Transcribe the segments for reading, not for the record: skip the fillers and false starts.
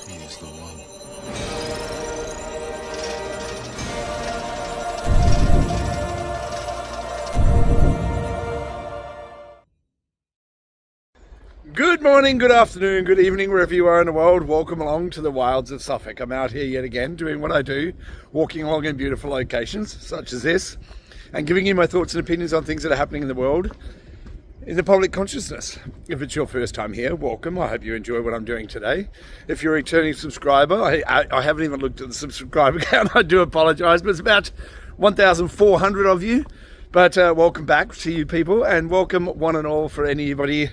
He is the one. Good morning, good afternoon, good evening, wherever you are in the world. Welcome along to the wilds of Suffolk. I'm out here yet again doing what I do, walking along in beautiful locations such as this, and giving you my thoughts and opinions on things that are happening in the world, in the public consciousness. If it's your first time here, welcome. I hope you enjoy what I'm doing today. If you're a returning subscriber, I haven't even looked at the subscriber count. I do apologize, but it's about 1,400 of you. But welcome back to you people, and welcome one and all for anybody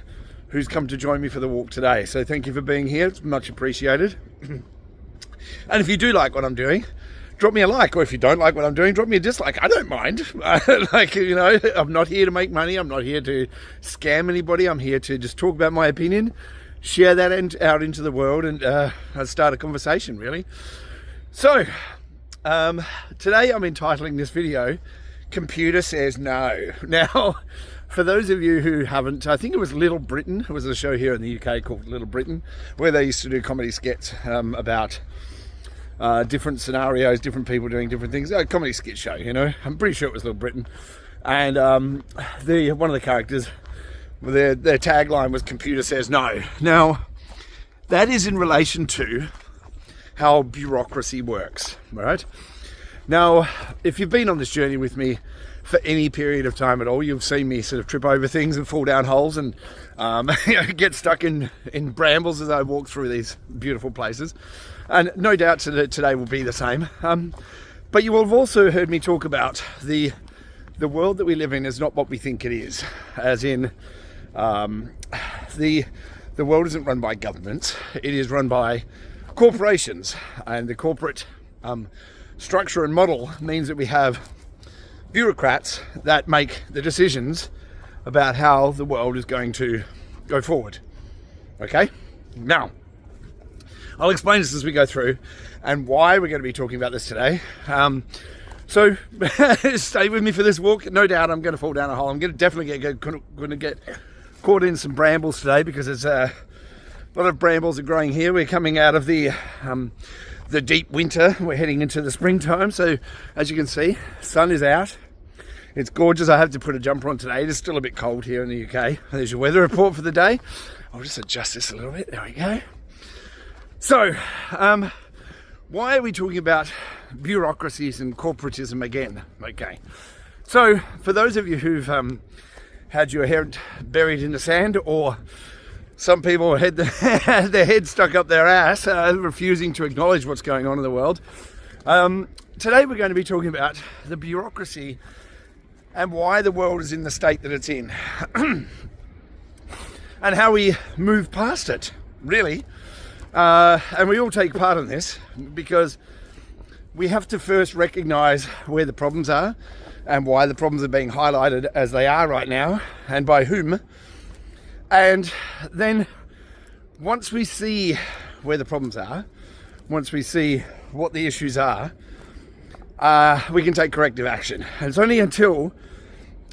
who's come to join me for the walk today. So thank you for being here. It's much appreciated. And if you do like what I'm doing, drop me a like, or if you don't like what I'm doing, drop me a dislike. I don't mind. I'm not here to make money. I'm not here to scam anybody. I'm here to just talk about my opinion, share that out into the world, and start a conversation, really. So, today I'm entitling this video, Computer Says No. Now, for those of you who haven't, I think it was Little Britain. It was a show here in the UK called Little Britain, where they used to do comedy skits about different scenarios, different people doing different things. A comedy skit show, you know. I'm pretty sure it was Little Britain. And one of the characters, their tagline was "Computer Says No." Now, that is in relation to how bureaucracy works, right? Now, if you've been on this journey with me for any period of time at all, you've seen me sort of trip over things and fall down holes and get stuck in brambles as I walk through these beautiful places. And no doubt today will be the same. But you will have also heard me talk about the world that we live in is not what we think it is. As in, the world isn't run by governments. It is run by corporations. And the corporate structure and model means that we have bureaucrats that make the decisions about how the world is going to go forward. Okay? Now, I'll explain this as we go through and why we're going to be talking about this today. So stay with me for this walk. No doubt I'm going to fall down a hole. I'm going to definitely get caught in some brambles today, because there's a lot of brambles are growing here. We're coming out of the deep winter. We're heading into the springtime. So as you can see, sun is out. It's gorgeous. I have to put a jumper on today. It is still a bit cold here in the UK. There's your weather report for the day. I'll just adjust this a little bit. There we go. So, why are we talking about bureaucracies and corporatism again? Okay. So, for those of you who've had your head buried in the sand, or some people had their head stuck up their ass, refusing to acknowledge what's going on in the world, today we're going to be talking about the bureaucracy and why the world is in the state that it's in, and how we move past it, really. And we all take part in this, because we have to first recognize where the problems are and why the problems are being highlighted as they are right now, and by whom. And then once we see where the problems are, once we see what the issues are, we can take corrective action. And it's only until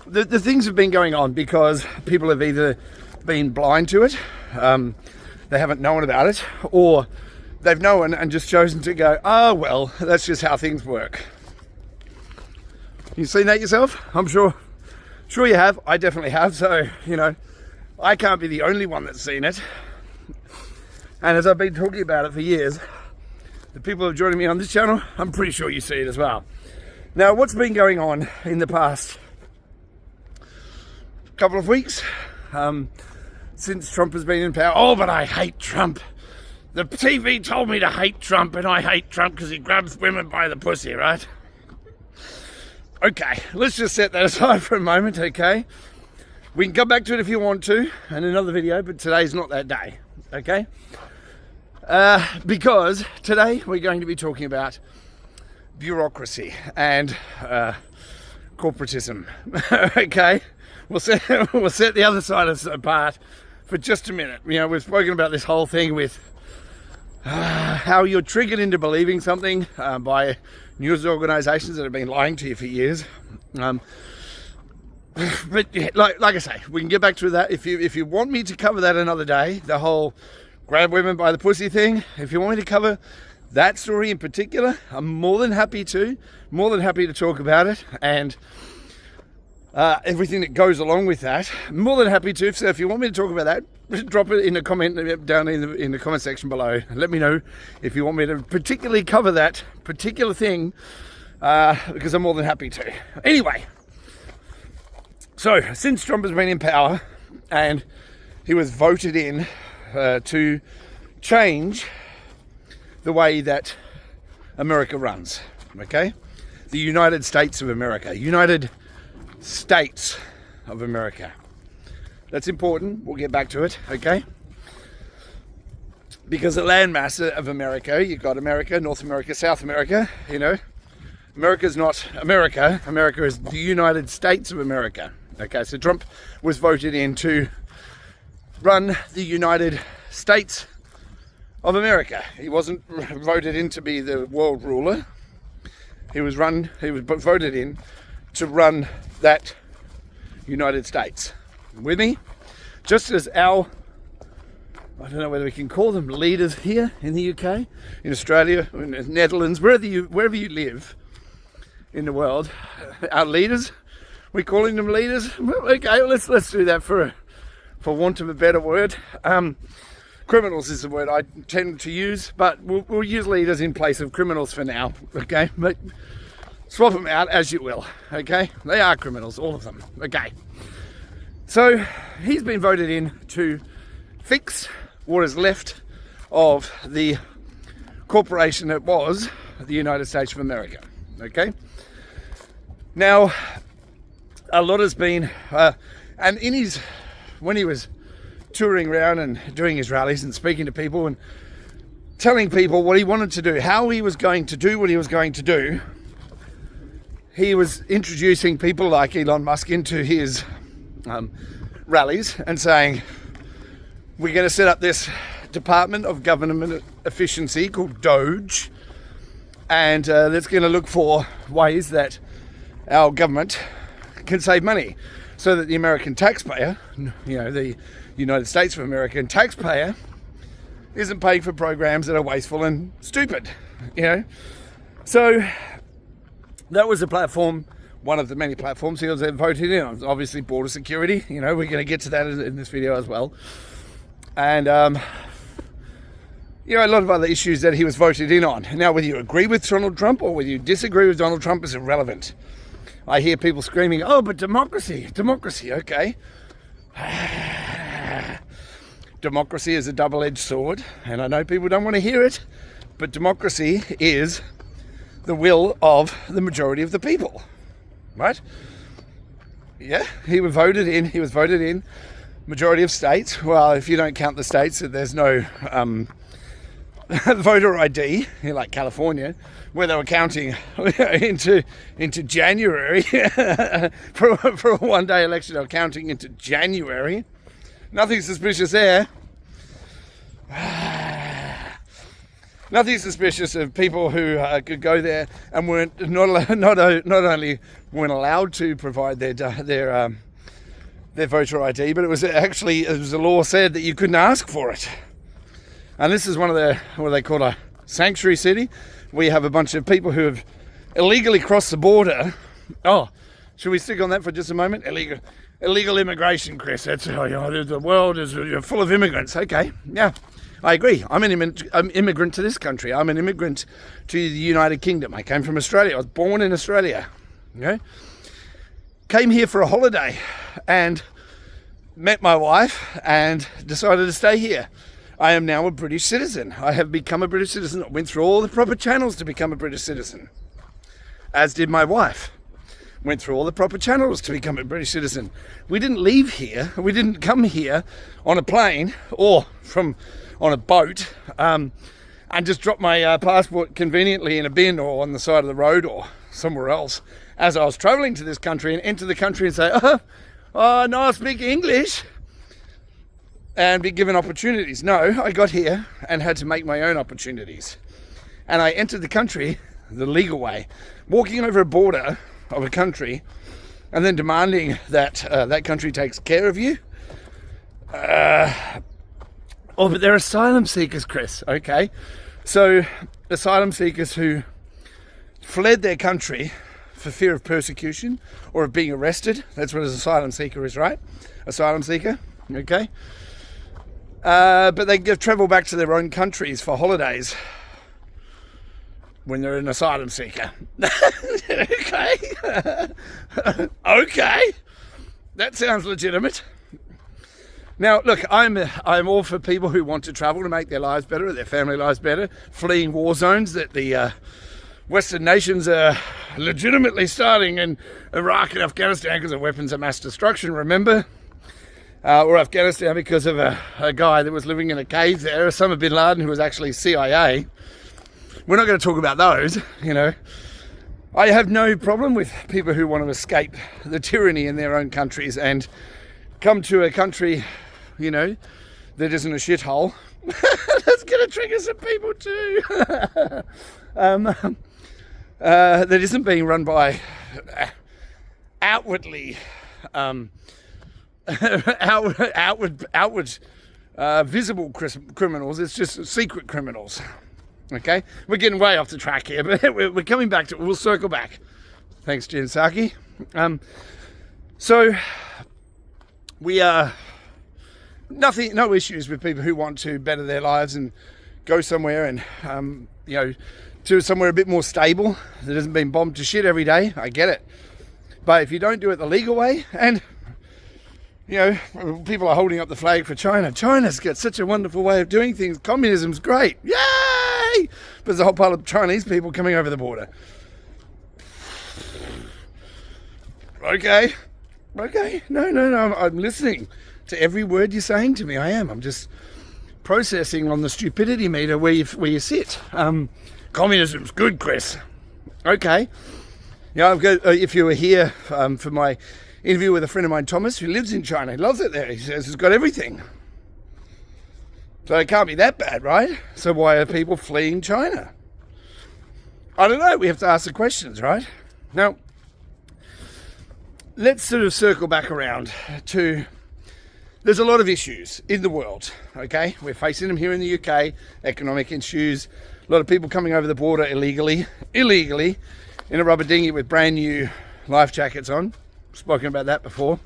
the things have been going on because people have either been blind to it, they haven't known about it, or they've known and just chosen to go, oh, well, that's just how things work. You've seen that yourself? I'm sure you have. I definitely have. So, you know, I can't be the only one that's seen it. And as I've been talking about it for years, the people who are joining me on this channel, I'm pretty sure you see it as well. Now, what's been going on in the past couple of weeks, since Trump has been in power? Oh, but I hate Trump. The TV told me to hate Trump, and I hate Trump because he grabs women by the pussy, right? Okay, let's just set that aside for a moment, okay? We can come back to it if you want to in another video, but today's not that day, okay? Because today we're going to be talking about bureaucracy and corporatism, okay? We'll set the other side apart for just a minute. You know, we've spoken about this whole thing with how you're triggered into believing something by news organisations that have been lying to you for years. But yeah, like I say, we can get back to that. If you want me to cover that another day, the whole grab women by the pussy thing, if you want me to cover that story in particular, I'm more than happy to talk about it, and everything that goes along with that. More than happy to. So if you want me to talk about that, drop it in the comment down in the comment section below. Let me know if you want me to particularly cover that particular thing, because I'm more than happy to. Anyway, so since Trump has been in power and he was voted in to change the way that America runs, okay? The United States of America. United States of America. That's important. We'll get back to it, okay? Because the landmass of America, you've got America, North America, South America, you know. America's not America. America is the United States of America. Okay, so Trump was voted in to run the United States of America. He wasn't voted in to be the world ruler. He was voted in to run that United States. With me? Just as our, I don't know whether we can call them leaders here in the UK, in Australia, in the Netherlands, wherever you live in the world, our leaders, we're calling them leaders. Okay, let's do that for want of a better word. Criminals is the word I tend to use, but we'll use leaders in place of criminals for now, okay? But swap them out as you will, okay? They are criminals, all of them, okay? So he's been voted in to fix what is left of the corporation that was the United States of America, okay? Now, a lot has been, and when he was touring around and doing his rallies and speaking to people and telling people what he wanted to do, how he was going to do what he was going to do, he was introducing people like Elon Musk into his rallies and saying, we're going to set up this Department of Government Efficiency called DOGE, and that's going to look for ways that our government can save money so that the American taxpayer, you know, the United States of American taxpayer, isn't paying for programs that are wasteful and stupid, you know. So that was the platform, one of the many platforms he was voted in on. Obviously, border security, you know, we're going to get to that in this video as well. And, you know, a lot of other issues that he was voted in on. Now, whether you agree with Donald Trump or whether you disagree with Donald Trump is irrelevant. I hear people screaming, oh, but democracy, okay. Democracy is a double-edged sword, and I know people don't want to hear it, but democracy is the will of the majority of the people, right? Yeah, he was voted in majority of states. Well, if you don't count the states that there's no voter ID, like California, where they were counting into January for a one-day election. They were counting into January. Nothing suspicious there. Nothing suspicious of people who could go there and weren't not only weren't allowed to provide their voter ID, but it was a law said that you couldn't ask for it. And this is one of the, what they call a sanctuary city. We have a bunch of people who have illegally crossed the border. Oh, should we stick on that for just a moment? Illegal immigration, Chris. That's how, you know, the world is full of immigrants. Okay, yeah, I agree. I'm an immigrant to this country. I'm an immigrant to the United Kingdom. I came from Australia. I was born in Australia. Okay, came here for a holiday and met my wife and decided to stay here. I am now a British citizen. I have become a British citizen. I went through all the proper channels to become a British citizen, as did my wife. Went through all the proper channels to become a British citizen. We didn't leave here. We didn't come here on a plane or on a boat and just drop my passport conveniently in a bin or on the side of the road or somewhere else as I was traveling to this country and enter the country and say, oh, no, I speak English, and be given opportunities. No, I got here and had to make my own opportunities. And I entered the country the legal way, walking over a border of a country and then demanding that that country takes care of you. But they're asylum seekers, Chris, okay? So asylum seekers who fled their country for fear of persecution or of being arrested. That's what an asylum seeker is, right? Asylum seeker, okay? But they travel back to their own countries for holidays when they're an asylum seeker. Okay. Okay. That sounds legitimate. Now, look, I'm all for people who want to travel to make their lives better, their family lives better, fleeing war zones that the Western nations are legitimately starting in Iraq and Afghanistan because of weapons of mass destruction, remember? Or Afghanistan because of a guy that was living in a cave there, Osama bin Laden, who was actually CIA. We're not going to talk about those, you know. I have no problem with people who want to escape the tyranny in their own countries and come to a country, you know, that isn't a shithole. That's going to trigger some people too. That isn't being run by outwardly visible criminals. It's just secret criminals. Okay, we're getting way off the track here, but we're coming back to it. We'll circle back. Thanks, Jen Psaki. So we are no issues with people who want to better their lives and go somewhere and you know, to somewhere a bit more stable that hasn't been bombed to shit every day. I get it, but if you don't do it the legal way, and you know, people are holding up the flag for China. China's got such a wonderful way of doing things. Communism's great. Yay! But there's a whole pile of Chinese people coming over the border. Okay. No. I'm listening to every word you're saying to me. I am. I'm just processing on the stupidity meter where you sit. Communism's good, Chris. Okay. Yeah, I've got. If you were here for my interview with a friend of mine, Thomas, who lives in China, he loves it there. He says it's got everything. So it can't be that bad, right? So why are people fleeing China? I don't know. We have to ask the questions, right? Now, let's sort of circle back around to, there's a lot of issues in the world, okay? We're facing them here in the UK, economic issues, a lot of people coming over the border illegally, in a rubber dinghy with brand new life jackets on. Spoken about that before.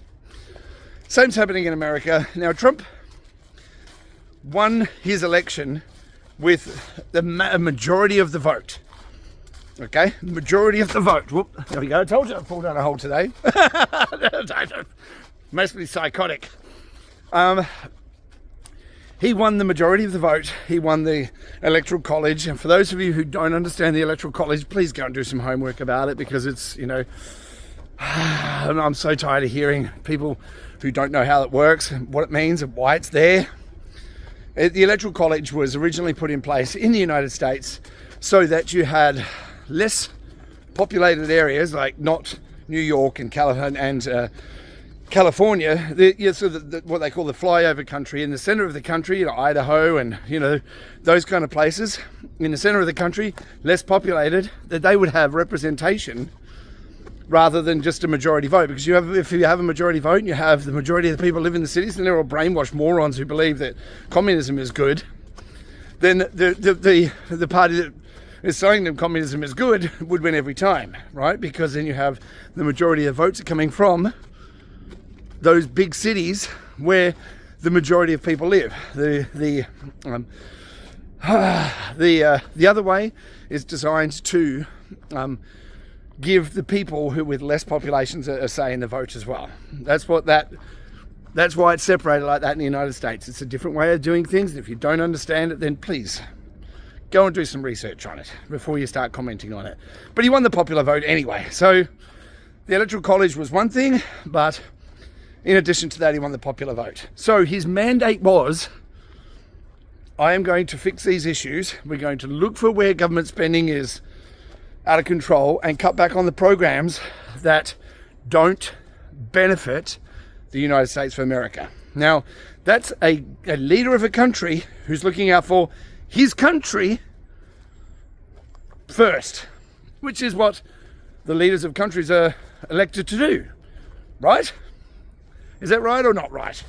Same's happening in America. Now, Trump won his election with the majority of the vote. Okay, majority of the vote. Whoop, there we go. I told you I'd fall down a hole today. Mostly psychotic. He won the majority of the vote. He won the Electoral College. And for those of you who don't understand the Electoral College, please go and do some homework about it, because it's, you know, I'm so tired of hearing people who don't know how it works, and what it means, and why it's there. The Electoral College was originally put in place in the United States so that you had less populated areas, like not New York and California, what they call the flyover country, in the center of the country, you know, Idaho and, you know, those kind of places, in the center of the country, less populated, that they would have representation rather than just a majority vote. Because if you have a majority vote and you have the majority of the people live in the cities, and they're all brainwashed morons who believe that communism is good, then the party that is saying that communism is good would win every time, right? Because then you have the majority of votes coming from those big cities where the majority of people live. The other way is designed to give the people who with less populations a say in the vote as well. That's what that That's why it's separated like that in the United States. It's a different way of doing things. And if you don't understand it, then please go and do some research on it before you start commenting on it. But he won the popular vote anyway. So the Electoral College was one thing, but in addition to that, he won the popular vote. So his mandate was, I am going to fix these issues. We're going to look for where government spending is out of control and cut back on the programs that don't benefit the United States of America. Now, that's a leader of a country who's looking out for his country first, which is what the leaders of countries are elected to do, right? Is that right or not right?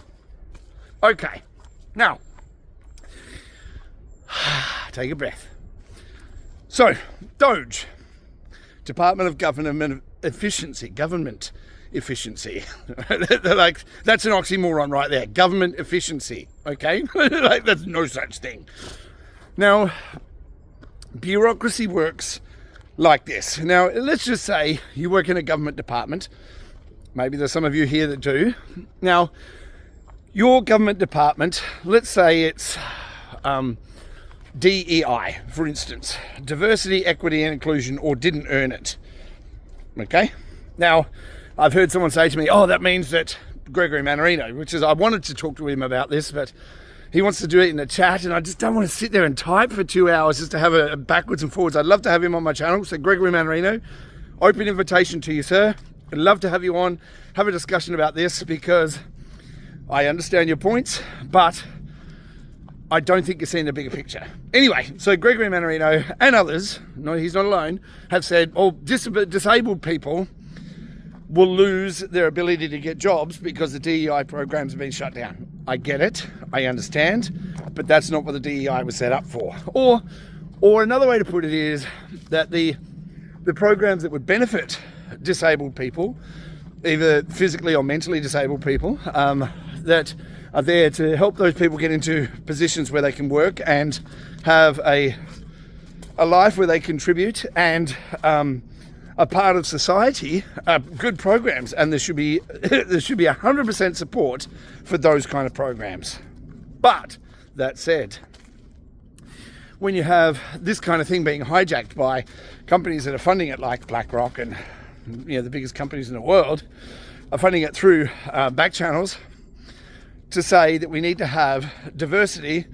Okay, now, take a breath. So, DOGE, Department of Government Efficiency. Like, that's an oxymoron right there. Government efficiency, okay? Like, there's no such thing. Now, bureaucracy works like this. Now, let's just say you work in a government department. Maybe there's some of you here that do. Now, your government department, let's say it's DEI, for instance, diversity, equity and inclusion, or didn't earn it. Okay? Now, I've heard someone say to me, oh, that means that Gregory Mannarino, which is, I wanted to talk to him about this, but he wants to do it in the chat, and I just don't want to sit there and type for 2 hours just to have a backwards and forwards. I'd love to have him on my channel. So Gregory Mannarino, open invitation to you, sir. I'd love to have you on, have a discussion about this, because I understand your points, but I don't think you're seeing the bigger picture. Anyway, so Gregory Mannarino and others, no, he's not alone, have said, oh, disabled people will lose their ability to get jobs because the DEI programs have been shut down. I get it, I understand, but that's not what the DEI was set up for. Or another way to put it is that the programs that would benefit disabled people, either physically or mentally disabled people, that are there to help those people get into positions where they can work and have a life where they contribute and a part of society, good programs, and there should be 100% support for those kind of programs. But that said, when you have this kind of thing being hijacked by companies that are funding it, like BlackRock and the biggest companies in the world, are funding it through back channels to say that we need to have diversity,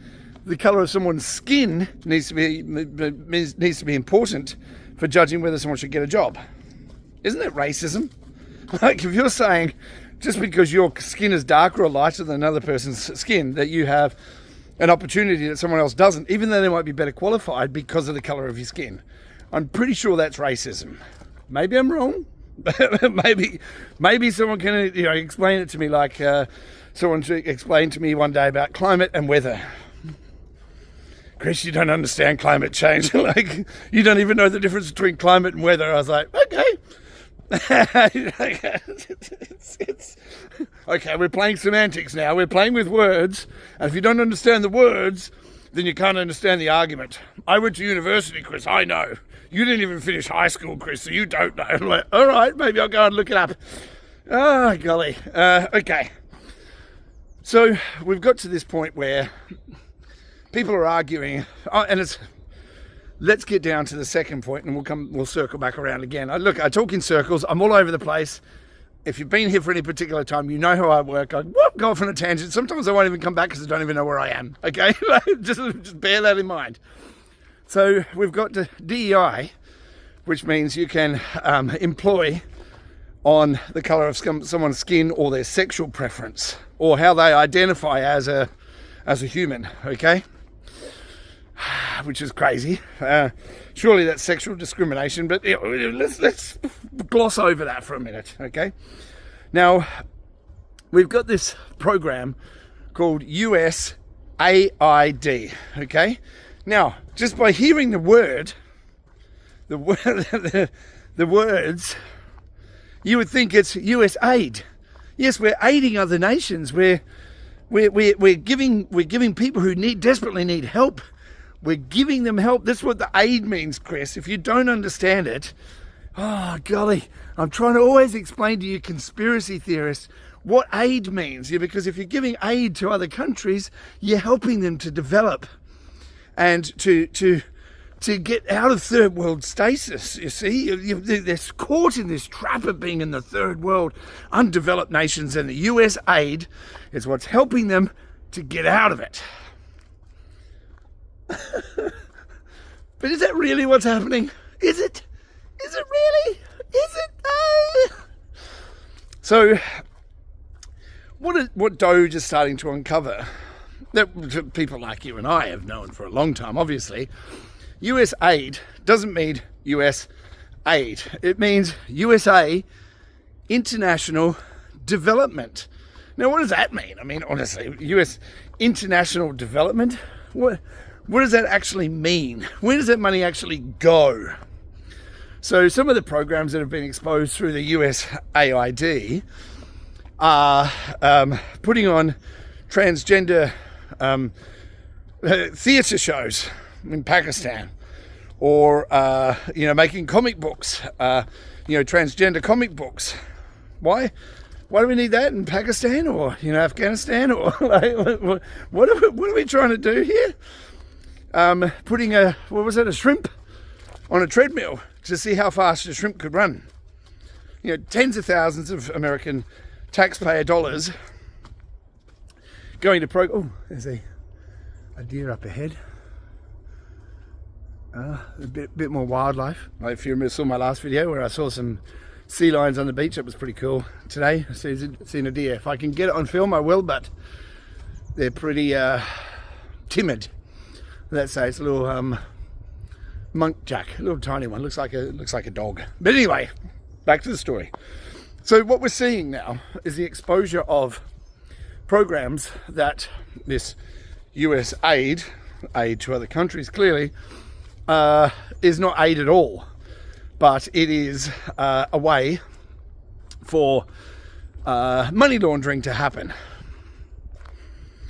the colour of someone's skin needs to be important for judging whether someone should get a job. Isn't that racism? Like, if you're saying just because your skin is darker or lighter than another person's skin, that you have an opportunity that someone else doesn't, even though they might be better qualified because of the colour of your skin. I'm pretty sure that's racism. Maybe I'm wrong. maybe someone can explain it to me, like someone explained to me one day about climate and weather. Chris, you don't understand climate change. Like, you don't even know the difference between climate and weather. I was like, okay. Okay, we're playing semantics now. We're playing with words. And if you don't understand the words, then you can't understand the argument. I went to university, Chris. I know. You didn't even finish high school, Chris, so you don't know. I'm like, all right, maybe I'll go and look it up. Oh, golly. Okay. So we've got to this point where people are arguing, let's get down to the second point, and we'll circle back around again. I talk in circles. I'm all over the place. If you've been here for any particular time, you know how I work. I go off on a tangent. Sometimes I won't even come back because I don't even know where I am. Okay, just bear that in mind. So we've got the DEI, which means you can employ on the colour of someone's skin or their sexual preference or how they identify as a human. Okay. Which is crazy. Surely that's sexual discrimination, but let's gloss over that for a minute, okay? Now, we've got this program called USAID, okay? Now, just by hearing the words, you would think it's USAID. Yes, we're aiding other nations. We're giving people who desperately need help. We're giving them help. That's what the aid means, Chris. If you don't understand it, oh, golly, I'm trying to always explain to you conspiracy theorists what aid means. Yeah, because if you're giving aid to other countries, you're helping them to develop and to get out of third world stasis. You see, they're caught in this trap of being in the third world, undeveloped nations, and the US aid is what's helping them to get out of it. But is that really what's happening? Is it? Is it really? Is it? So, what Doge is starting to uncover, that people like you and I have known for a long time, obviously, US aid doesn't mean US aid. It means USA, international development. Now, what does that mean? I mean, honestly, US international development? What does that actually mean? Where does that money actually go? So some of the programs that have been exposed through the US AID are putting on transgender theatre shows in Pakistan, or making comic books, transgender comic books. Why do we need that in Pakistan or Afghanistan, or what are we trying to do here? Putting a shrimp on a treadmill to see how fast a shrimp could run. Tens of thousands of American taxpayer dollars going to there's a deer up ahead. A bit more wildlife. If you saw my last video where I saw some sea lions on the beach, that was pretty cool. Today I've seen a deer. If I can get it on film, I will, but they're pretty timid. Let's say it's a little muntjac, a little tiny one. Looks like a dog. But anyway, back to the story. So what we're seeing now is the exposure of programs that this US aid to other countries clearly is not aid at all, but it is a way for money laundering to happen.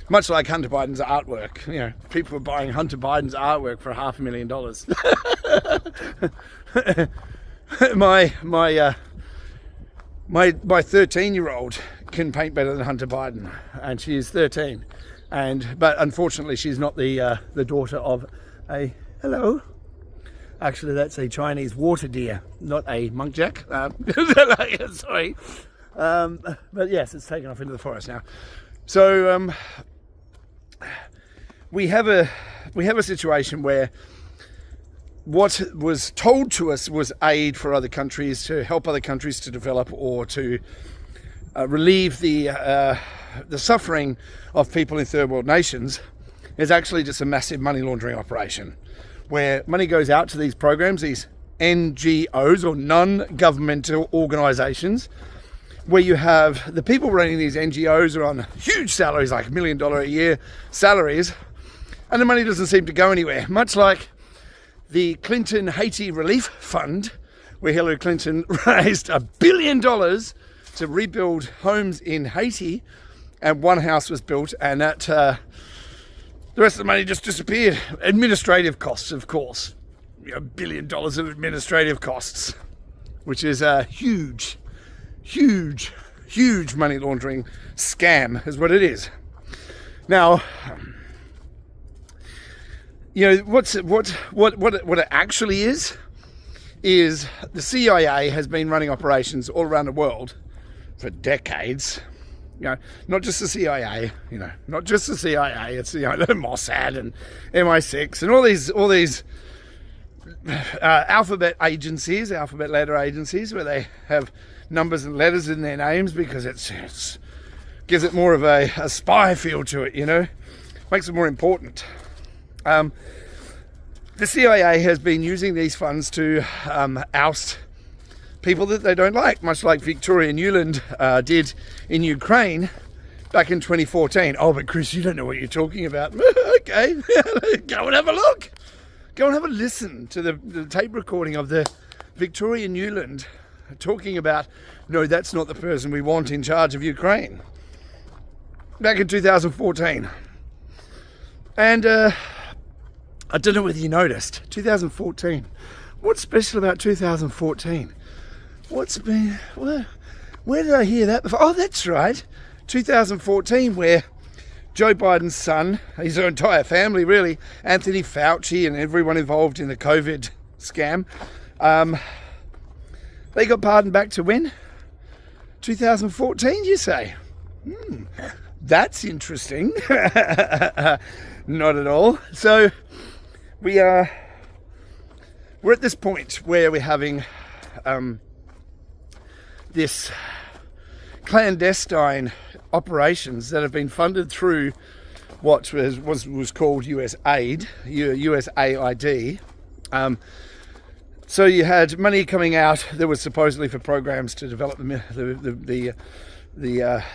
Much like Hunter Biden's artwork. People are buying Hunter Biden's artwork for $500,000. My 13-year-old can paint better than Hunter Biden, and she is 13. But unfortunately, she's not the daughter of a hello. Actually, that's a Chinese water deer, not a muntjac. Sorry, but yes, it's taken off into the forest now. So we have a situation where what was told to us was aid for other countries, to help other countries to develop, or to relieve the suffering of people in third world nations, is actually just a massive money laundering operation, where money goes out to these programs, these NGOs, or non-governmental organizations, where you have the people running these NGOs are on huge salaries, like $1 million a year salaries, and the money doesn't seem to go anywhere. Much like the Clinton Haiti Relief Fund, where Hillary Clinton raised $1 billion to rebuild homes in Haiti, and one house was built, and that the rest of the money just disappeared. Administrative costs, of course. $1 billion of administrative costs, which is a huge money laundering scam, is what it is. Now, what it actually is the CIA has been running operations all around the world for decades. Not just the CIA, it's the Mossad and MI6 and all these alphabet letter agencies, where they have numbers and letters in their names because it gives it more of a spy feel to it, makes it more important. The CIA has been using these funds to oust people that they don't like, much like Victoria Nuland did in Ukraine back in 2014. Oh, but Chris, you don't know what you're talking about. Okay, go and have a look. Go and have a listen to the tape recording of the Victoria Nuland talking about, no, that's not the person we want in charge of Ukraine. Back in 2014. And I don't know whether you noticed, 2014. What's special about 2014? What Where did I hear that before? Oh, that's right. 2014, where Joe Biden's son, his entire family really, Anthony Fauci and everyone involved in the COVID scam, they got pardoned back to when? 2014, you say? That's interesting. Not at all. So we're at this point where we're having this clandestine operations that have been funded through what was called US aid, USAID. So you had money coming out that was supposedly for programs to develop the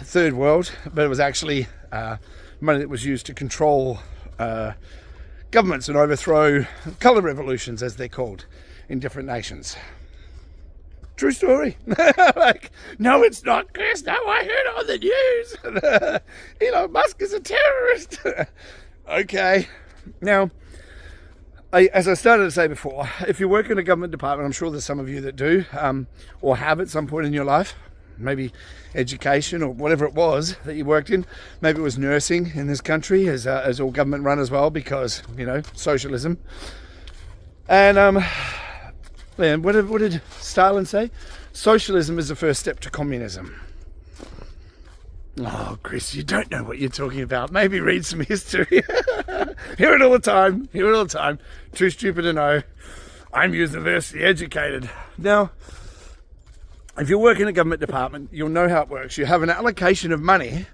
third world, but it was actually money that was used to control governments and overthrow colour revolutions, as they're called, in different nations. True story. Like, no, it's not, Chris. No, I heard on the news. Elon Musk is a terrorist. Okay. Now, as I started to say before, if you work in a government department, I'm sure there's some of you that do, or have at some point in your life, maybe education or whatever it was that you worked in. Maybe it was nursing in this country, as all government run as well, because, socialism. And what did Stalin say? Socialism is the first step to communism. Oh, Chris, you don't know what you're talking about. Maybe read some history. Hear it all the time. Too stupid to know. I'm university educated. Now, if you work in a government department, you'll know how it works. You have an allocation of money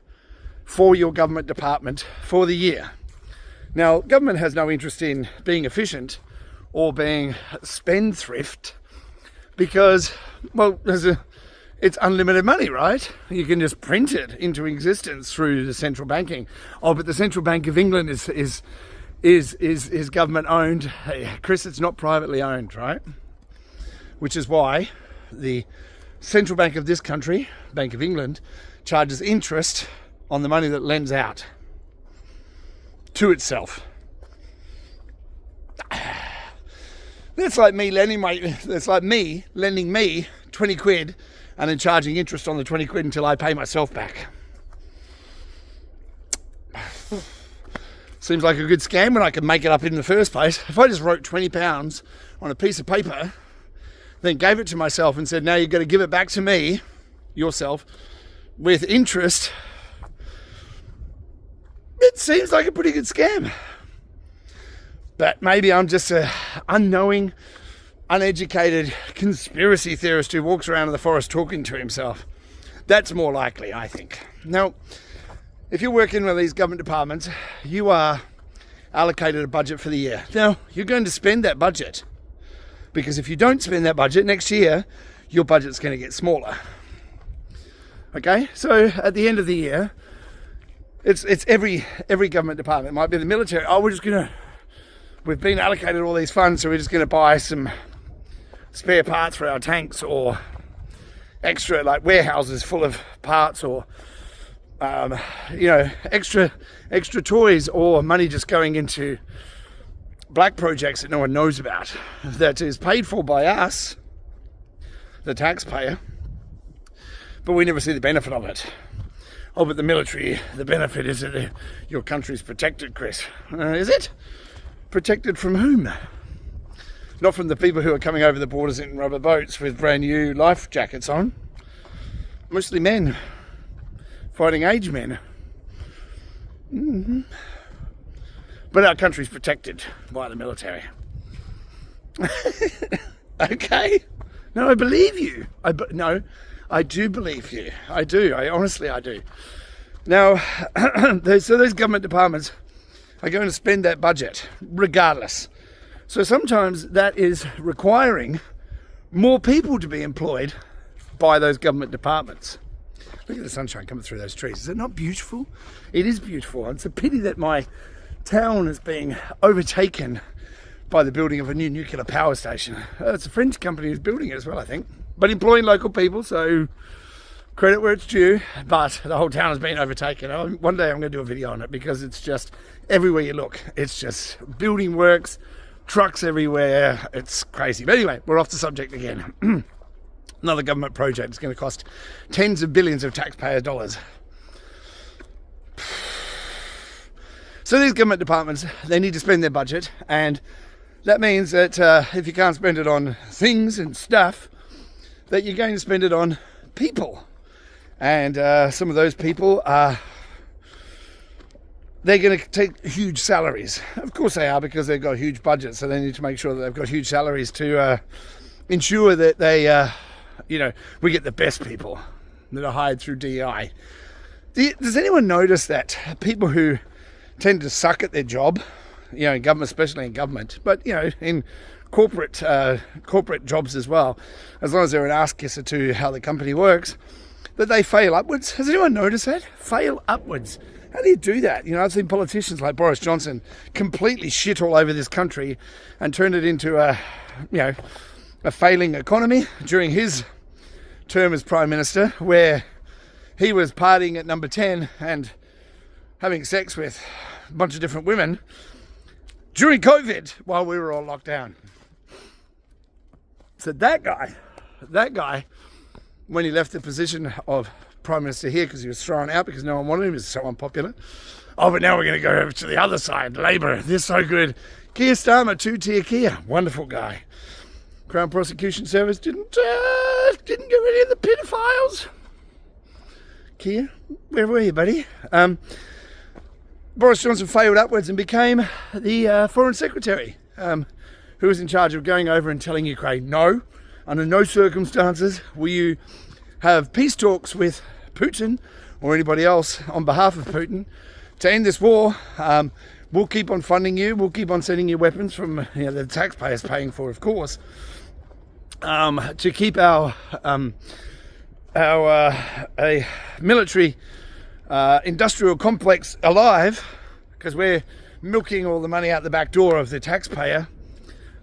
for your government department for the year. Now, government has no interest in being efficient or being spendthrift because, well, it's unlimited money, right? You can just print it into existence through the central banking. Oh, but the Central Bank of England is government owned. Hey, Chris, it's not privately owned, right? Which is why the Central Bank of this country, Bank of England, charges interest on the money that lends out to itself. That's like me lending me 20 quid and then charging interest on the 20 quid until I pay myself back. Seems like a good scam when I can make it up in the first place. If I just wrote £20 on a piece of paper, then gave it to myself and said, now you've got to give it back to me, yourself, with interest, it seems like a pretty good scam. But maybe I'm just an unknowing, uneducated conspiracy theorist who walks around in the forest talking to himself. That's more likely, I think. Now, if you work in one of these government departments, you are allocated a budget for the year. Now, you're going to spend that budget, because if you don't spend that budget next year, your budget's going to get smaller. Okay, so at the end of the year, it's every government department. It might be the military. Oh, we've been allocated all these funds, so we're just going to buy some spare parts for our tanks, or extra warehouses full of parts, or extra toys, or money just going into black projects that no one knows about, that is paid for by us, the taxpayer, but we never see the benefit of it. Oh, but the military, the benefit is that your country's protected, Chris. Is it? Protected from whom? Not from the people who are coming over the borders in rubber boats with brand new life jackets on. Mostly men. Fighting age men. Mm-hmm. But our country's protected by the military. Okay. No, I believe you. I do believe you. I do. Honestly, I do. Now, so those government departments are going to spend that budget regardless. So sometimes that is requiring more people to be employed by those government departments. Look at the sunshine coming through those trees. Is it not beautiful? It is beautiful. It's a pity that my town is being overtaken by the building of a new nuclear power station. It's a French company who's building it as well, I think, but employing local people, so credit where it's due. But the whole town has been overtaken. One day I'm going to do a video on it, because it's just everywhere you look. It's just building works, trucks everywhere. It's crazy. But anyway, we're off the subject again. Another government project is going to cost tens of billions of taxpayer dollars. So these government departments, they need to spend their budget, and that means that if you can't spend it on things and stuff, that you're going to spend it on people. And some of those people are, they're going to take huge salaries. Of course they are, because they've got huge budgets, so they need to make sure that they've got huge salaries to ensure that they, we get the best people that are hired through DEI. Does anyone notice that people who tend to suck at their job, in government, especially in government, but in corporate jobs as well, as long as they're an ass kisser to how the company works, that they fail upwards? Has anyone noticed that? Fail upwards. How do you do that? I've seen politicians like Boris Johnson completely shit all over this country and turn it into a failing economy during his term as Prime Minister, where he was partying at number 10 and having sex with a bunch of different women during COVID while we were all locked down. So that guy, when he left the position of Prime Minister here, because he was thrown out because no one wanted him, he was so unpopular. Oh, but now we're going to go over to the other side, Labour, they're so good. Keir Starmer, 2-tier Keir, wonderful guy. Crown Prosecution Service didn't get rid of the pedophiles. Keir, where were you, buddy? Boris Johnson failed upwards and became the Foreign Secretary, who was in charge of going over and telling Ukraine, no, under no circumstances will you have peace talks with Putin or anybody else on behalf of Putin to end this war. We'll keep on funding you. We'll keep on sending you weapons from the taxpayers paying for, of course, to keep our military industrial complex alive, because we're milking all the money out the back door of the taxpayer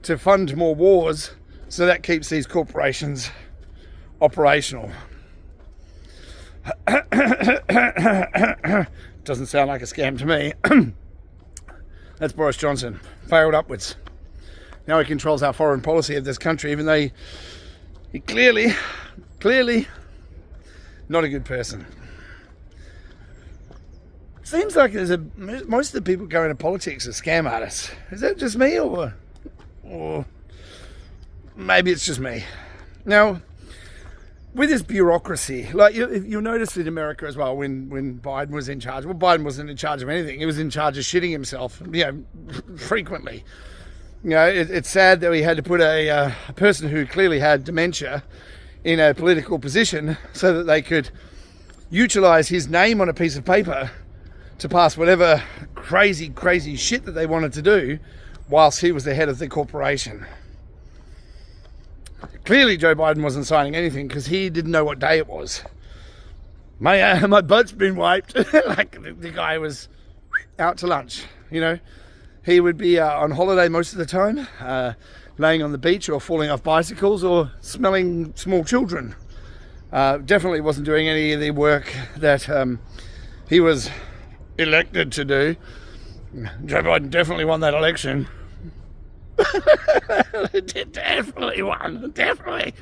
to fund more wars, so that keeps these corporations operational. Doesn't sound like a scam to me. That's Boris Johnson, failed upwards. Now he controls our foreign policy of this country, even though he clearly not a good person. Seems like most of the people going into politics are scam artists. Is that just me, or maybe it's just me? Now, with this bureaucracy, like you'll notice in America as well, when Biden was in charge. Well, Biden wasn't in charge of anything. He was in charge of shitting himself, frequently. It's sad that we had to put a person who clearly had dementia in a political position so that they could utilize his name on a piece of paper to pass whatever crazy shit that they wanted to do whilst he was the head of the corporation. Clearly Joe Biden wasn't signing anything because he didn't know what day it was. My butt's been wiped. Like the guy was out to lunch, He would be on holiday most of the time, laying on the beach or falling off bicycles or smelling small children. Definitely wasn't doing any of the work that he was elected to do. Joe Biden definitely won that election. Definitely won. Definitely.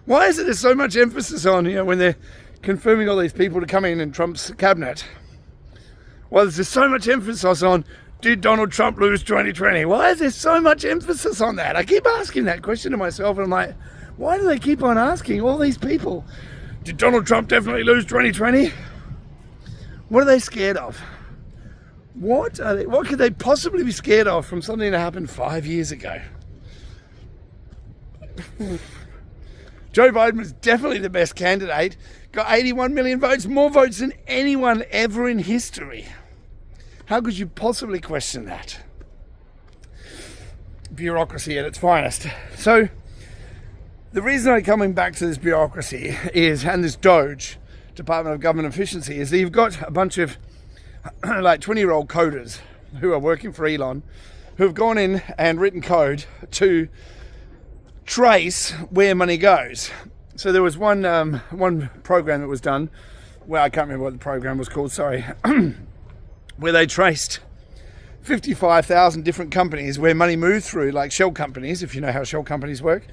Why is it there's so much emphasis on, when they're confirming all these people to come in Trump's cabinet? Well, there's so much emphasis on, did Donald Trump lose 2020? Why is there so much emphasis on that? I keep asking that question to myself, and I'm like, why do they keep on asking all these people, did Donald Trump definitely lose 2020? What are they scared of? What could they possibly be scared of from something that happened 5 years ago? Joe Biden was definitely the best candidate. Got 81 million votes, more votes than anyone ever in history. How could you possibly question that? Bureaucracy at its finest. So, the reason I'm coming back to this bureaucracy is, and this DOGE, Department of Government Efficiency, is that you've got a bunch of like 20-year-old coders who are working for Elon, who have gone in and written code to trace where money goes. So there was one program that was done, well, I can't remember what the program was called, sorry, where they traced 55,000 different companies where money moved through, like shell companies, if you know how shell companies work.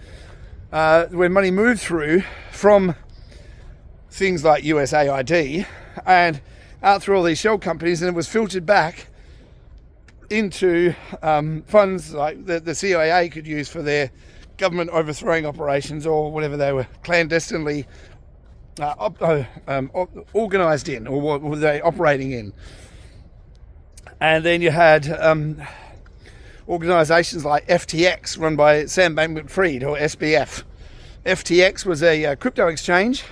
when money moved through from things like USAID and out through all these shell companies, and it was filtered back into funds like the CIA could use for their government overthrowing operations or whatever they were clandestinely organised in, or what were they operating in. And then you had organisations like FTX, run by Sam Bankman-Fried, or SBF. FTX was a crypto exchange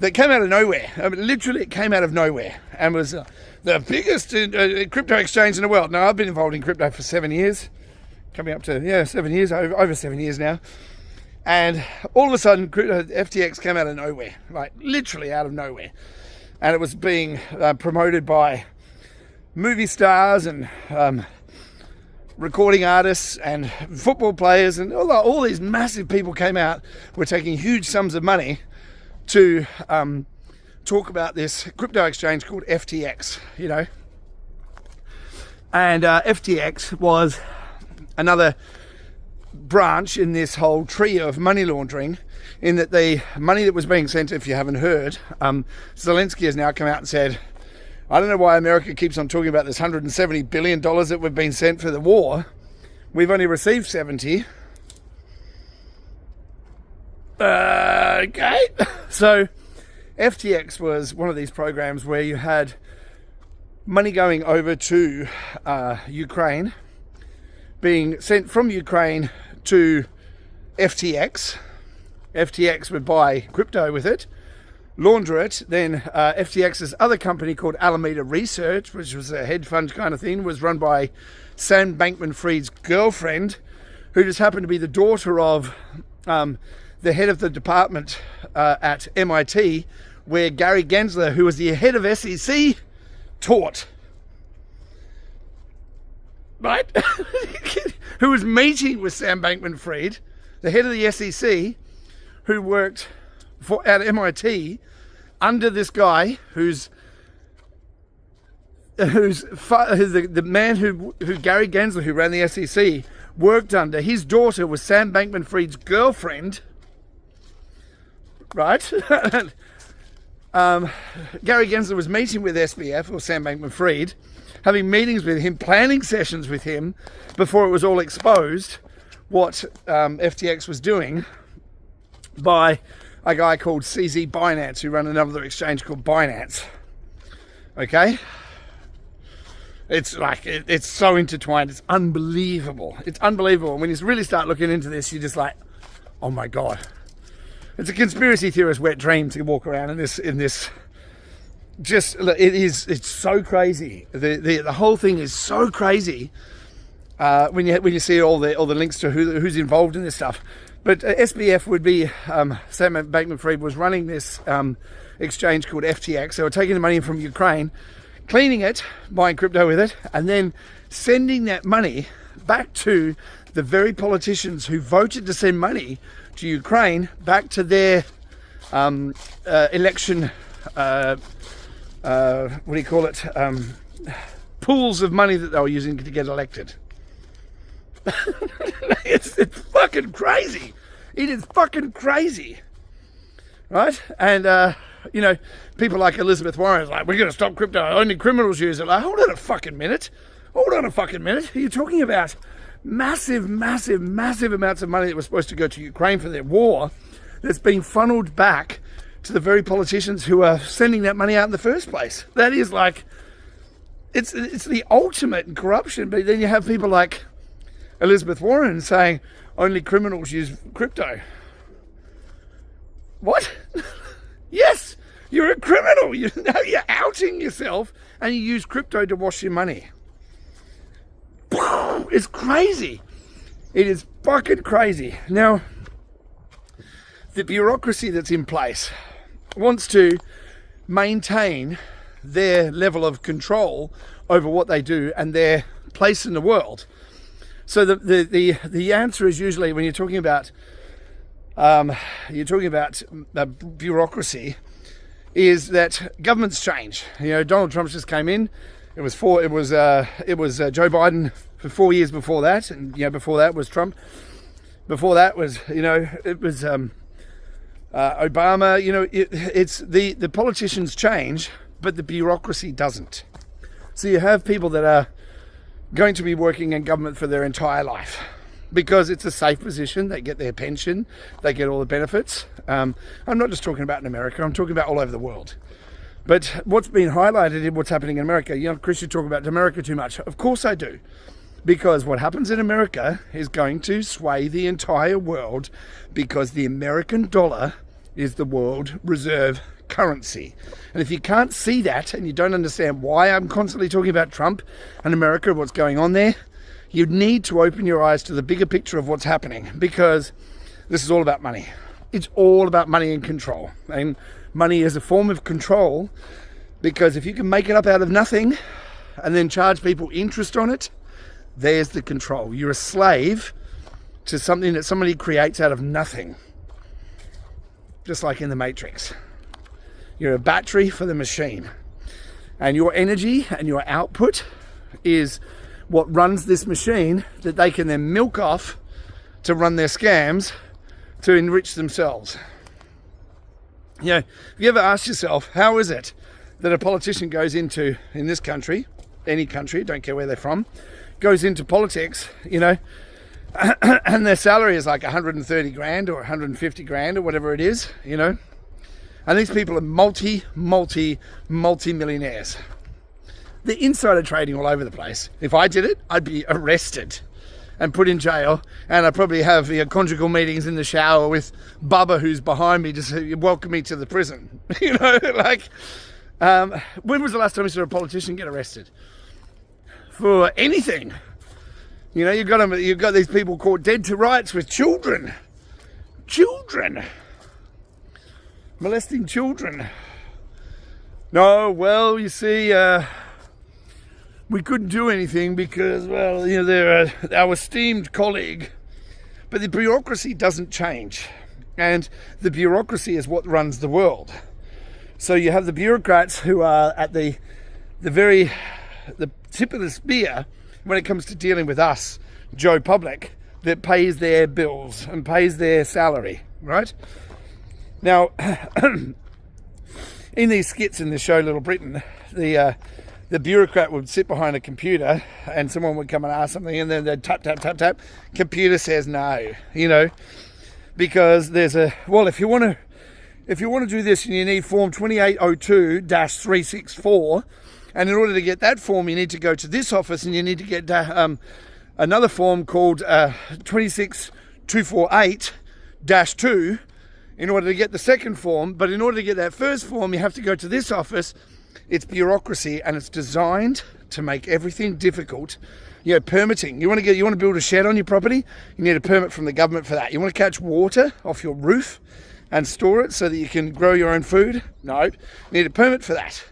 that came out of nowhere. I mean, literally, it came out of nowhere and was the biggest crypto exchange in the world. Now, I've been involved in crypto for 7 years, coming up to 7 years, over 7 years now. And all of a sudden, FTX came out of nowhere, like literally out of nowhere. And it was being promoted by movie stars and recording artists and football players, and all these massive people came out, were taking huge sums of money to talk about this crypto exchange called FTX, you know. And FTX was another branch in this whole tree of money laundering, in that the money that was being sent, if you haven't heard, Zelensky has now come out and said, I don't know why America keeps on talking about this $170 billion that we've been sent for the war. We've only received 70. Okay. So FTX was one of these programs where you had money going over to Ukraine, being sent from Ukraine to FTX. FTX would buy crypto with it, launder it. Then FTX's other company called Alameda Research, which was a hedge fund kind of thing, was run by Sam Bankman-Fried's girlfriend, who just happened to be the daughter of the head of the department at MIT, where Gary Gensler, who was the head of SEC, taught. Right? Who was meeting with Sam Bankman-Fried, the head of the SEC, who worked at MIT under this guy who's the man who Gary Gensler, who ran the SEC, worked under. His daughter was Sam Bankman-Fried's girlfriend, right? Gary Gensler was meeting with SBF, or Sam Bankman-Fried, having meetings with him, planning sessions with him before it was all exposed what FTX was doing by a guy called CZ Binance, who ran another exchange called Binance. Okay? It's like, it's so intertwined. It's unbelievable. It's unbelievable. And when you really start looking into this, you're just like, oh my God. It's a conspiracy theorist wet dream to walk around in this. Just, it's so crazy. The whole thing is so crazy when you see all the links to who's involved in this stuff. But SBF would be, Sam Bankman-Fried was running this exchange called FTX. They were taking the money from Ukraine, cleaning it, buying crypto with it, and then sending that money back to the very politicians who voted to send money to Ukraine, back to their election, pools of money that they were using to get elected. It's fucking crazy. It is fucking crazy, right? And people like Elizabeth Warren is like, we're going to stop crypto. Only criminals use it. Like, hold on a fucking minute. Are you talking about massive amounts of money that was supposed to go to Ukraine for their war that's being funneled back to the very politicians who are sending that money out in the first place? That is like, it's the ultimate in corruption. But then you have people like Elizabeth Warren saying only criminals use crypto. What? Yes, you're a criminal. You're outing yourself, and you use crypto to wash your money. It's crazy. It is fucking crazy. Now, the bureaucracy that's in place wants to maintain their level of control over what they do and their place in the world. So the answer is usually, when you're talking about bureaucracy, is that governments change. Donald Trump just came in. It was Joe Biden for 4 years before that, and before that was Trump. Before that was, it was Obama. It's the politicians change, but the bureaucracy doesn't. So you have people that are going to be working in government for their entire life because it's a safe position. They get their pension, they get all the benefits. I'm not just talking about in America, I'm talking about all over the world. But what's been highlighted in what's happening in America, Chris, you talk about America too much. Of course I do. Because what happens in America is going to sway the entire world because the American dollar is the world reserve currency. And if you can't see that and you don't understand why I'm constantly talking about Trump and America, what's going on there, you need to open your eyes to the bigger picture of what's happening, because this is all about money. It's all about money and control. And money is a form of control, because if you can make it up out of nothing and then charge people interest on it, there's the control. You're a slave to something that somebody creates out of nothing. Just like in TheMatrix. You're a battery for the machine. And your energy and your output is what runs this machine that they can then milk off to run their scams to enrich themselves. Have you ever asked yourself, how is it that a politician goes into, in this country, any country, don't care where they're from, goes into politics, and their salary is like 130 grand or 150 grand or whatever it is, and these people are multi-millionaires. They're insider trading all over the place. If I did it, I'd be arrested and put in jail, and I'd probably have conjugal meetings in the shower with Bubba, who's behind me, just welcome me to the prison. When was the last time you saw a politician get arrested for anything? You've got these people caught dead to rights with children molesting children. No, well, you see, we couldn't do anything because, they're our esteemed colleague. But the bureaucracy doesn't change, and the bureaucracy is what runs the world. So you have the bureaucrats who are at the tip of the spear when it comes to dealing with us, Joe Public, that pays their bills and pays their salary, right? Now, in these skits in the show Little Britain, the bureaucrat would sit behind a computer and someone would come and ask something, and then they'd tap, tap, tap, tap. Computer says no, because there's if you want to do this, you need form 2802-364, and in order to get that form, you need to go to this office, and you need to get another form called 26248-2 in order to get the second form. But in order to get that first form, you have to go to this office. It's bureaucracy, and it's designed to make everything difficult. Permitting. You want to build a shed on your property? You need a permit from the government for that. You want to catch water off your roof and store it so that you can grow your own food? No. You need a permit for that.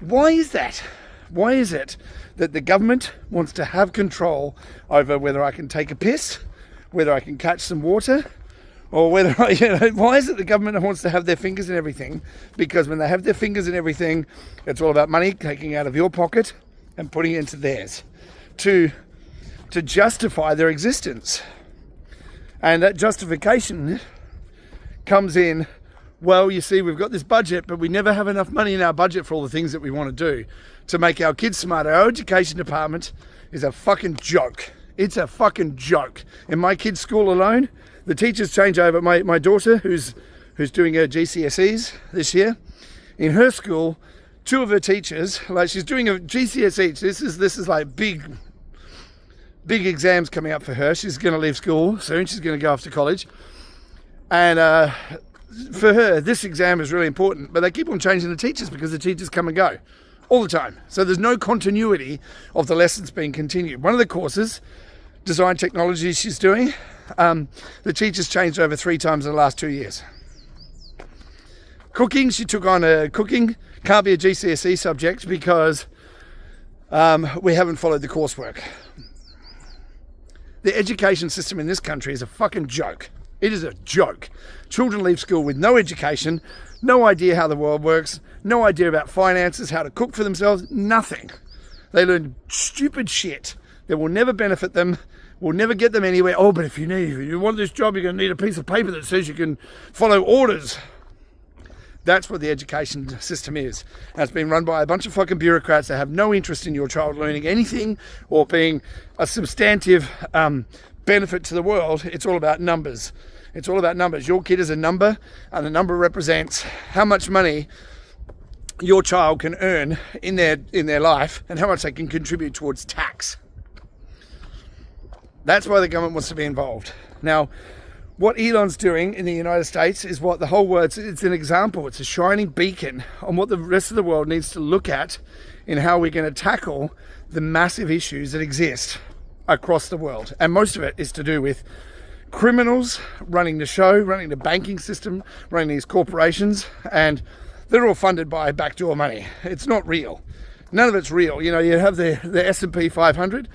Why is that? Why is it that the government wants to have control over whether I can take a piss, whether I can catch some water, or whether why is it the government wants to have their fingers in everything? Because when they have their fingers in everything, it's all about money taking out of your pocket and putting it into theirs to justify their existence. And that justification comes in, well, you see, we've got this budget, but we never have enough money in our budget for all the things that we want to do to make our kids smarter. Our education department is a fucking joke. It's a fucking joke. In my kids' school alone, the teachers change over. My daughter, who's doing her GCSEs this year, in her school, two of her teachers, she's doing a GCSE. This is like big exams coming up for her. She's going to leave school soon. She's going to go off to college. And for her, this exam is really important. But they keep on changing the teachers because the teachers come and go all the time. So there's no continuity of the lessons being continued. One of the courses, design technology, she's doing, the teachers changed over 3 times in the last 2 years. Cooking, she took on cooking. Can't be a GCSE subject because we haven't followed the coursework. The education system in this country is a fucking joke. It is a joke. Children leave school with no education, no idea how the world works, no idea about finances, how to cook for themselves, nothing. They learn stupid shit that will never benefit them will never get them anywhere. Oh, but if you want this job, you're going to need a piece of paper that says you can follow orders. That's what the education system is. And it's been run by a bunch of fucking bureaucrats that have no interest in your child learning anything or being a substantive benefit to the world. It's all about numbers. It's all about numbers. Your kid is a number, and the number represents how much money your child can earn in their life and how much they can contribute towards tax. That's why the government wants to be involved. Now, what Elon's doing in the United States is what the whole world, it's an example, it's a shining beacon on what the rest of the world needs to look at in how we're going to tackle the massive issues that exist across the world. And most of it is to do with criminals running the show, running the banking system, running these corporations, and they're all funded by backdoor money. It's not real. None of it's real. You know, you have the S&P 500,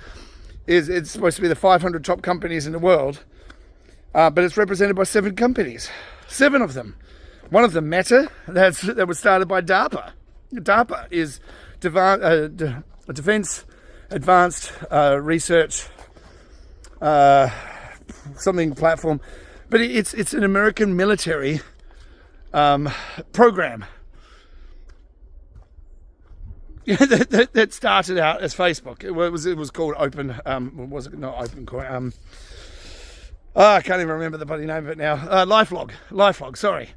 it's supposed to be the 500 top companies in the world, but it's represented by 7 companies. 7 of them. One of them, Meta, that was started by DARPA. DARPA is Defense Advanced Research something platform, but it's an American military program that started out as Facebook. It was called Open. Was it not Open? I can't even remember the bloody name of it now. LifeLog. Sorry.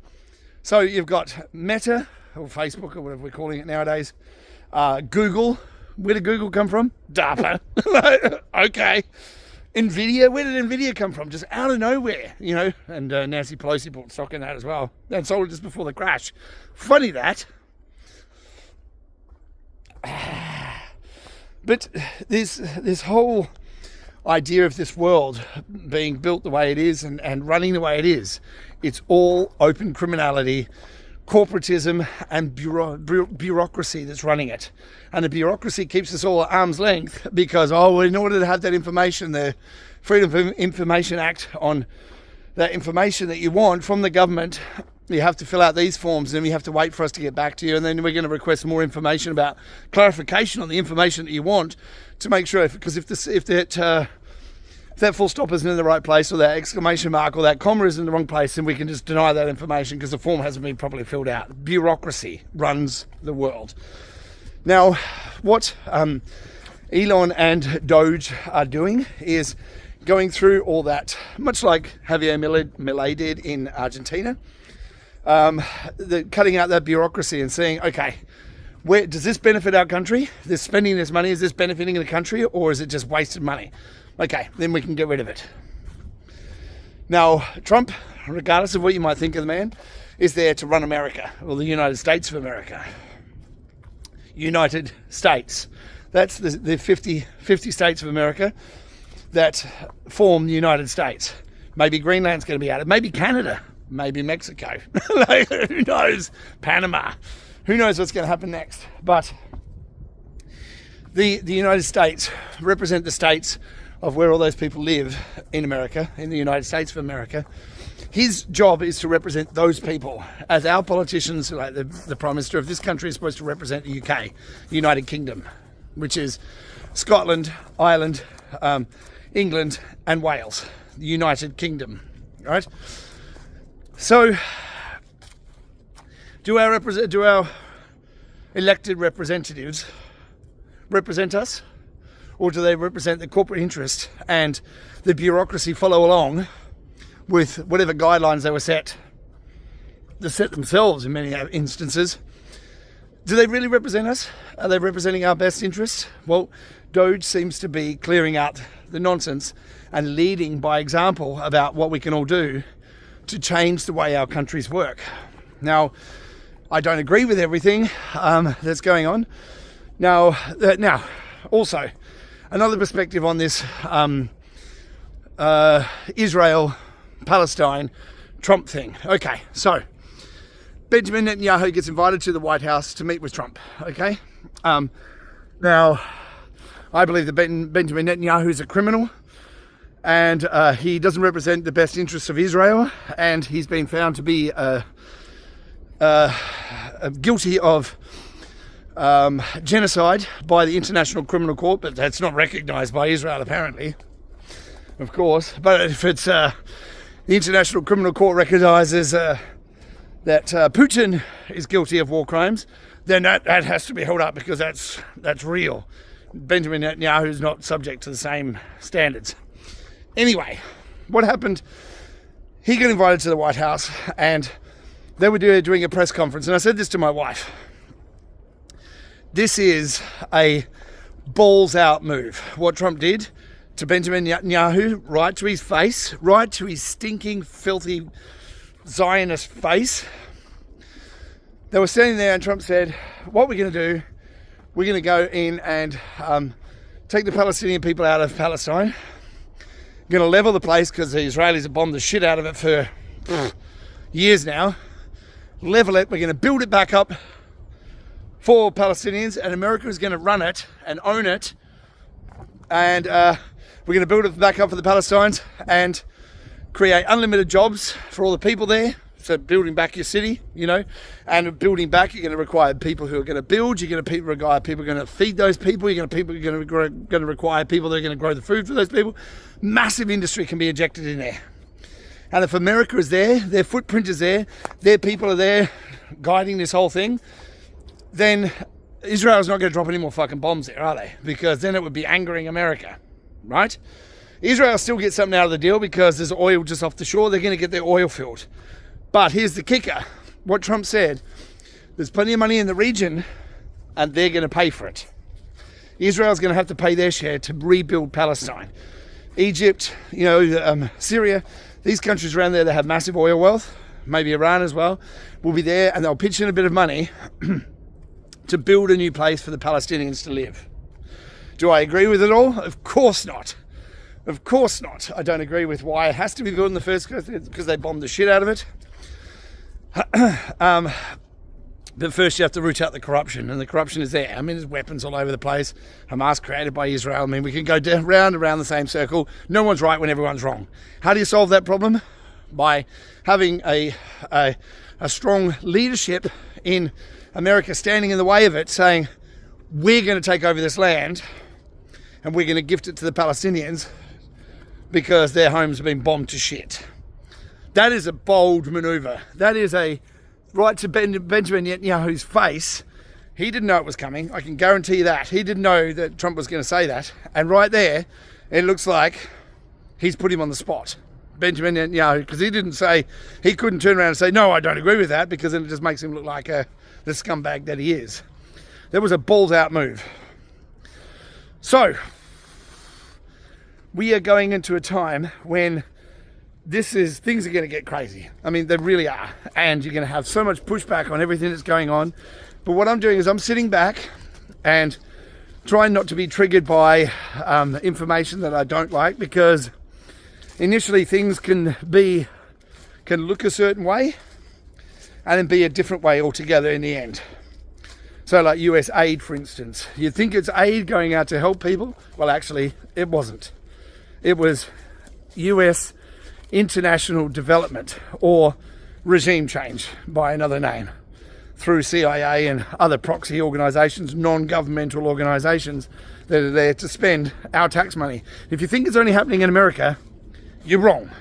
So you've got Meta or Facebook or whatever we're calling it nowadays. Google. Where did Google come from? DARPA. Okay. Nvidia. Where did Nvidia come from? Just out of nowhere, you know. And Nancy Pelosi bought stock in that as well. And sold it just before the crash. Funny that. But this whole idea of this world being built the way it is and running the way it is, it's all open criminality, corporatism, and bureaucracy that's running it. And the bureaucracy keeps us all at arm's length because, in order to have that information, the Freedom of Information Act on that information that you want from the government, you have to fill out these forms, and then you have to wait for us to get back to you, and then we're going to request more information about clarification on the information that you want to make sure, because if that full stop isn't in the right place, or that exclamation mark or that comma is in the wrong place, then we can just deny that information because the form hasn't been properly filled out. Bureaucracy runs the world. Now, what Elon and Doge are doing is going through all that, much like Javier Milei did in Argentina, cutting out that bureaucracy and saying, okay, where does this benefit our country? This spending this money, is this benefiting the country, or is it just wasted money? Okay, then we can get rid of it. Now, Trump, regardless of what you might think of the man, is there to run America, or the United States of America. United States. That's the 50 states of America that form the United States. Maybe Greenland's going to be added. Maybe Canada. Maybe Mexico. Who knows? Panama. Who knows what's going to happen next? But the United States represent the states of where all those people live in America, in the United States of America. His job is to represent those people, as our politicians, like the Prime Minister of this country, is supposed to represent the UK, United Kingdom, which is Scotland, Ireland, England, and Wales, the United Kingdom, right? So, do our elected representatives represent us? Or do they represent the corporate interest and the bureaucracy follow along with whatever guidelines they were set themselves in many instances? Do they really represent us? Are they representing our best interests? Well, Doge seems to be clearing out the nonsense and leading by example about what we can all do to change the way our countries work. Now, I don't agree with everything that's going on. Now, also, another perspective on this Israel-Palestine Trump thing. Okay, so Benjamin Netanyahu gets invited to the White House to meet with Trump. Okay, now I believe that Benjamin Netanyahu is a criminal, and he doesn't represent the best interests of Israel, and he's been found to be guilty of genocide by the International Criminal Court, but that's not recognised by Israel apparently. of course. But if it's the International Criminal Court recognises that Putin is guilty of war crimes, then that has to be held up, because that's real. Benjamin Netanyahu is not subject to the same standards. Anyway, what happened? He got invited to the White House, and they were doing a press conference, and I said this to my wife. This is a balls out move. What Trump did to Benjamin Netanyahu, right to his face, right to his stinking, filthy Zionist face. They were standing there, and Trump said, what we're going to do, we're going to go in and take the Palestinian people out of Palestine. We're going to level the place, because the Israelis have bombed the shit out of it for years now. Level it. We're going to build it back up for Palestinians, and America is going to run it and own it. And we're going to build it back up for the Palestinians and create unlimited jobs for all the people there. So building back your city, and building back, you're going to require people who are going to build. You're going to require people who are going to feed those people. You're going to require people that are going to grow the food for those people. Massive industry can be injected in there. And if America is there, their footprint is there, their people are there guiding this whole thing, then Israel's not going to drop any more fucking bombs there, are they? Because then it would be angering America, right? Israel still gets something out of the deal, because there's oil just off the shore. They're going to get their oil filled. But here's the kicker. What Trump said, there's plenty of money in the region, and they're going to pay for it. Israel's going to have to pay their share to rebuild Palestine. Egypt, Syria, these countries around there that have massive oil wealth, maybe Iran as well, will be there, and they'll pitch in a bit of money to build a new place for the Palestinians to live. Do I agree with it all? Of course not. Of course not. I don't agree with why it has to be built in the first place, because they bombed the shit out of it. But first you have to root out the corruption, and the corruption is there. I mean, there's weapons all over the place. Hamas created by Israel. I mean, we can go round and round the same circle. No one's right when everyone's wrong. How do you solve that problem? By having a strong leadership in America standing in the way of it, saying, we're going to take over this land and we're going to gift it to the Palestinians because their homes have been bombed to shit. That is a bold maneuver. That is a right to Benjamin Netanyahu's face. He didn't know it was coming. I can guarantee you that. He didn't know that Trump was going to say that. And right there, it looks like he's put him on the spot. Benjamin Netanyahu, because he didn't say, he couldn't turn around and say, no, I don't agree with that, because then it just makes him look like the scumbag that he is. That was a balls out move. So, we are going into a time when things are going to get crazy. I mean, they really are. And you're going to have so much pushback on everything that's going on. But what I'm doing is I'm sitting back and trying not to be triggered by information that I don't like, because initially things can look a certain way and then be a different way altogether in the end. So like US aid, for instance. You think it's aid going out to help people? Well, actually, it wasn't. It was US international development, or regime change by another name, through CIA and other proxy organisations, non-governmental organisations that are there to spend our tax money. If you think it's only happening in America, you're wrong.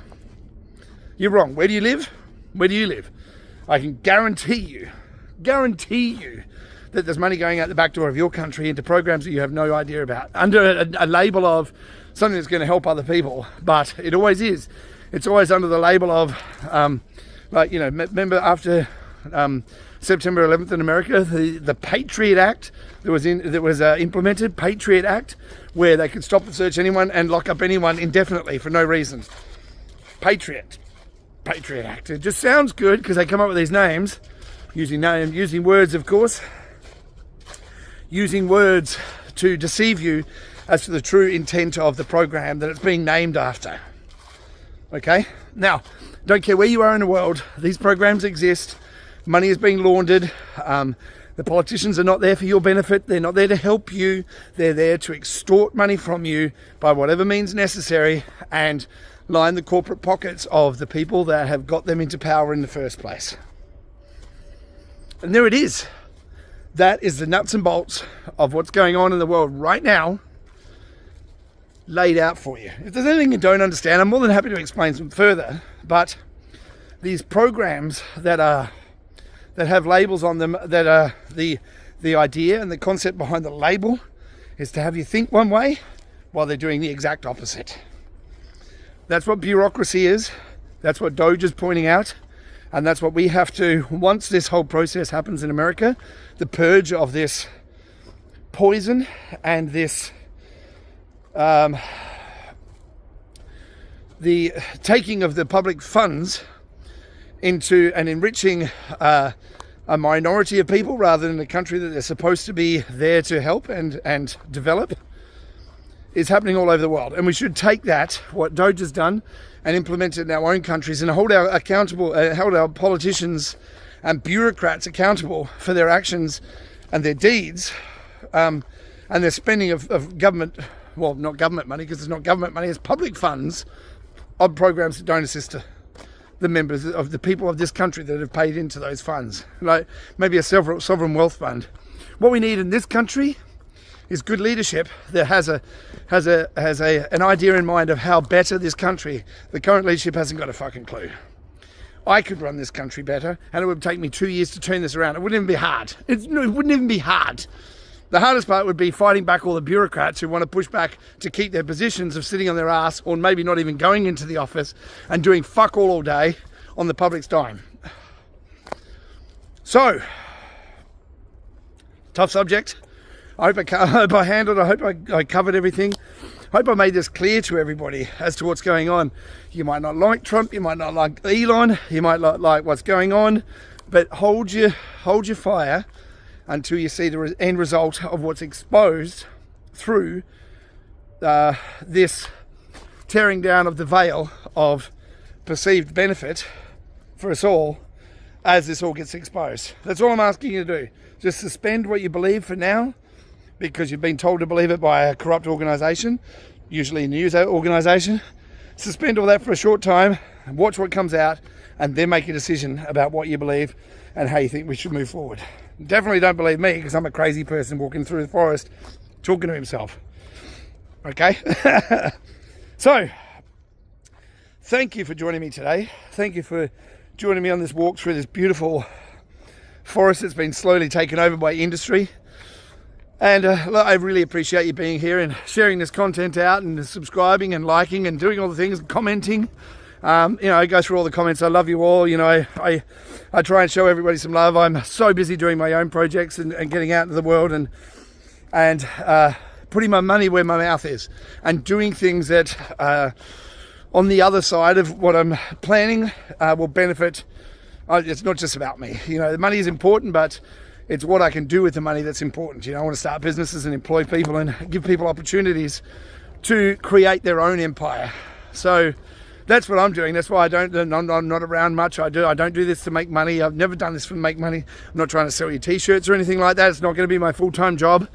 You're wrong. Where do you live? Where do you live? I can guarantee you that there's money going out the back door of your country into programs that you have no idea about, under a label of something that's going to help other people. But it always is. It's always under the label of, remember after September 11th in America, the Patriot Act that was implemented, Patriot Act, where they could stop and search anyone and lock up anyone indefinitely for no reason. Patriot Act. It just sounds good because they come up with these names, using words, of course, using words to deceive you as to the true intent of the program that it's being named after. Okay? Now, don't care where you are in the world, these programs exist. Money is being laundered. The politicians are not there for your benefit. They're not there to help you. They're there to extort money from you by whatever means necessary and line the corporate pockets of the people that have got them into power in the first place. And there it is. That is the nuts and bolts of what's going on in the world right now. laid out for you. If there's anything you don't understand, I'm more than happy to explain some further. But these programs that have labels on them, that are the idea and the concept behind the label is to have you think one way while they're doing the exact opposite. That's what bureaucracy is. That's what Doge is pointing out. And that's what we have to, once this whole process happens in America, the purge of this poison and this the taking of the public funds into and enriching a minority of people rather than a country that they're supposed to be there to help and develop, is happening all over the world. And we should take that, what Doge has done, and implement it in our own countries and hold our politicians and bureaucrats accountable for their actions and their deeds, and their spending of government, well, not government money, because it's not government money, it's public funds on programs that don't assist the members of the people of this country that have paid into those funds, like maybe a sovereign wealth fund. What we need in this country is good leadership that has an idea in mind of how better this country. The current leadership hasn't got a fucking clue. I could run this country better, and it would take me 2 years to turn this around. It wouldn't even be hard. It wouldn't even be hard. The hardest part would be fighting back all the bureaucrats who want to push back to keep their positions of sitting on their ass, or maybe not even going into the office and doing fuck all day on the public's dime. So, tough subject. I hope I handled it. I hope I covered everything. I hope I made this clear to everybody as to what's going on. You might not like Trump, you might not like Elon, you might not like what's going on, but hold your fire until you see the end result of what's exposed through this tearing down of the veil of perceived benefit for us all as this all gets exposed. That's all I'm asking you to do. Just suspend what you believe for now, because you've been told to believe it by a corrupt organisation, usually a news organisation. Suspend all that for a short time, watch what comes out, and then make a decision about what you believe and how you think we should move forward. Definitely don't believe me, because I'm a crazy person walking through the forest talking to himself. Okay? So, thank you for joining me today. Thank you for joining me on this walk through this beautiful forest that's been slowly taken over by industry. And I really appreciate you being here and sharing this content out and subscribing and liking and doing all the things, commenting. I go through all the comments. I love you all. I try and show everybody some love. I'm so busy doing my own projects and getting out into the world and putting my money where my mouth is and doing things that on the other side of what I'm planning will benefit. It's not just about me. The money is important, but it's what I can do with the money that's important. I want to start businesses and employ people and give people opportunities to create their own empire. So that's what I'm doing. That's why I'm not around much. I don't do this to make money. I've never done this to make money. I'm not trying to sell you t-shirts or anything like that. It's not going to be my full-time job.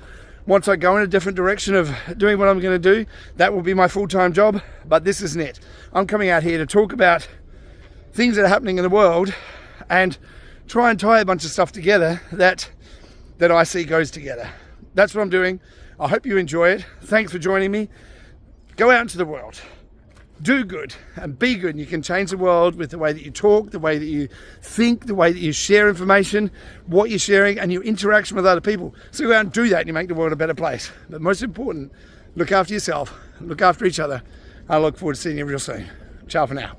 Once I go in a different direction of doing what I'm going to do, that will be my full-time job. But this isn't it. I'm coming out here to talk about things that are happening in the world and try and tie a bunch of stuff together that I see goes together. That's what I'm doing. I hope you enjoy it. Thanks for joining me. Go out into the world. Do good and be good. And you can change the world with the way that you talk, the way that you think, the way that you share information, what you're sharing, and your interaction with other people. So go out and do that and you make the world a better place. But most important, look after yourself, look after each other. I look forward to seeing you real soon. Ciao for now.